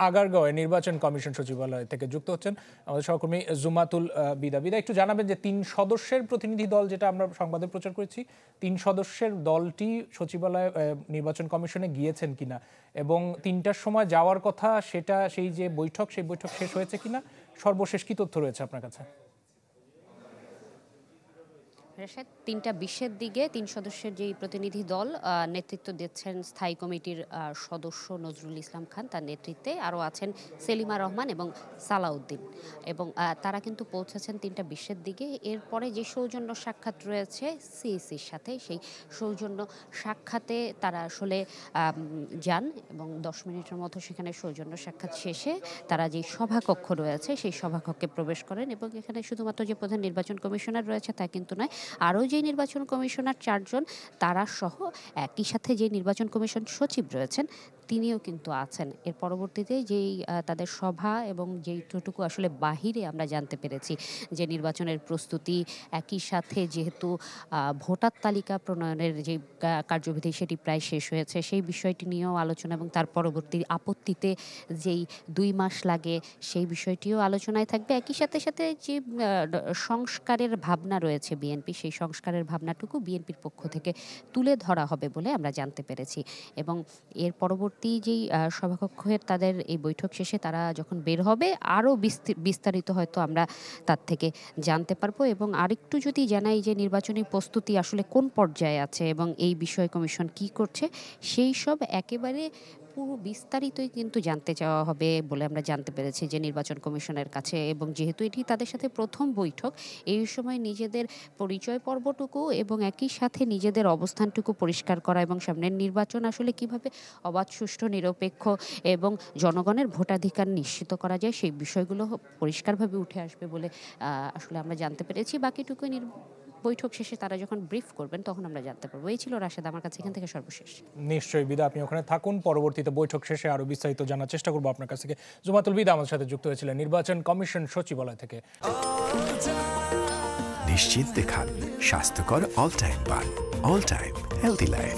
আগারগাঁওয়ে নির্বাচন কমিশন সচিবালয় থেকে যুক্ত হচ্ছেন আমাদের সহকর্মী জুমাতুল বিদা। একটু জানাবেন যে 3 সদস্যের প্রতিনিধি দল, যেটা আমরা সংবাদে প্রচার করেছি, 3 সদস্যের দলটি সচিবালয় নির্বাচন কমিশনে গিয়েছেন কিনা এবং 3টার সময় যাওয়ার কথা, সেটা সেই যে বৈঠক, সেই বৈঠক শেষ হয়েছে কিনা, সর্বশেষ কি তথ্য রয়েছে আপনার কাছে? 3টা 20-এর দিকে 3 সদস্যের যে প্রতিনিধি দল নেতৃত্ব দিচ্ছেন স্থায়ী কমিটির সদস্য নজরুল ইসলাম খান, তার নেতৃত্বে আরও আছেন সেলিমা রহমান এবং সালাউদ্দিন, এবং তারা কিন্তু পৌঁছেছেন 3টা 20-এর দিকে। এরপরে যে সৌজন্য সাক্ষাৎ রয়েছে সিইসির সাথে, সেই সৌজন্য সাক্ষাতে তারা আসলে যান এবং 10 মিনিটের মতো সেখানে সৌজন্য সাক্ষাৎ শেষে তারা যে সভাকক্ষ রয়েছে সেই সভাকক্ষে প্রবেশ করেন। এবং এখানে শুধুমাত্র যে প্রধান নির্বাচন কমিশনার রয়েছে তা কিন্তু নয়, আরও যে নির্বাচন কমিশনার 4 জন তারা সহ একই সাথে যে নির্বাচন কমিশন সচিব রয়েছেন তিনিও কিন্তু আছেন। এর পরবর্তীতে যেই তাদের সভা এবং যেইটুকু আসলে বাহিরে আমরা জানতে পেরেছি যে নির্বাচনের প্রস্তুতি, একই সাথে যেহেতু ভোটার তালিকা প্রণয়নের যে কার্যবিধি সেটি প্রায় শেষ হয়েছে, সেই বিষয়টি নিয়েও আলোচনা, এবং তার পরবর্তী আপত্তিতে যেই 2 মাস লাগে সেই বিষয়টিও আলোচনায় থাকবে। একই সাথে সাথে যে সংস্কারের ভাবনা রয়েছে বিএনপি, সেই সংস্কারের ভাবনাটুকু বিএনপির পক্ষ থেকে তুলে ধরা হবে বলে আমরা জানতে পেরেছি। এবং এর পরবর্তী যেই সভাকক্ষের তাদের এই বৈঠক শেষে তারা যখন বের হবে, আরও বিস্তারিত হয়তো আমরা তার থেকে জানতে পারবো। এবং আরেকটু যদি জানাই যে নির্বাচনী প্রস্তুতি আসলে কোন পর্যায়ে আছে এবং এই বিষয়ে কমিশন কি করছে, সেই সব একেবারে পুরো বিস্তারিতই কিন্তু জানতে চাওয়া হবে বলে আমরা জানতে পেরেছি যে নির্বাচন কমিশনের কাছে। এবং যেহেতু এটি তাদের সাথে প্রথম বৈঠক, এই সময় নিজেদের পরিচয় পর্বটুকু এবং একই সাথে নিজেদের অবস্থানটুকু পরিষ্কার করা এবং সামনের নির্বাচন আসলে কিভাবে অবাধ, সুষ্ঠু, নিরপেক্ষ এবং জনগণের ভোটাধিকার নিশ্চিত করা যায় সেই বিষয়গুলো পরিষ্কারভাবে উঠে আসবে বলে আসলে আমরা জানতে পেরেছি। বাকিটুকু বৈঠক শেষে তারা যখন ব্রিফ করবেন তখন আমরা জানতে পারবো। এই ছিল রাশেদ আমার কাছে এখান থেকে সর্বশেষ। নিশ্চয়ই বিদা, আপনি ওখানে থাকুন, পরবর্তীতে বৈঠক শেষে আরো বিস্তারিত জানার চেষ্টা করবো আপনার কাছ থেকে। জুমাতুল বিদা আমাদের সাথে যুক্ত হয়েছিলেন নির্বাচন কমিশন সচিবালয় থেকে। নিশ্চিন্তে খান স্বাস্থ্যকর অল টাইম পান, অল টাইম হেলদি লাইফ।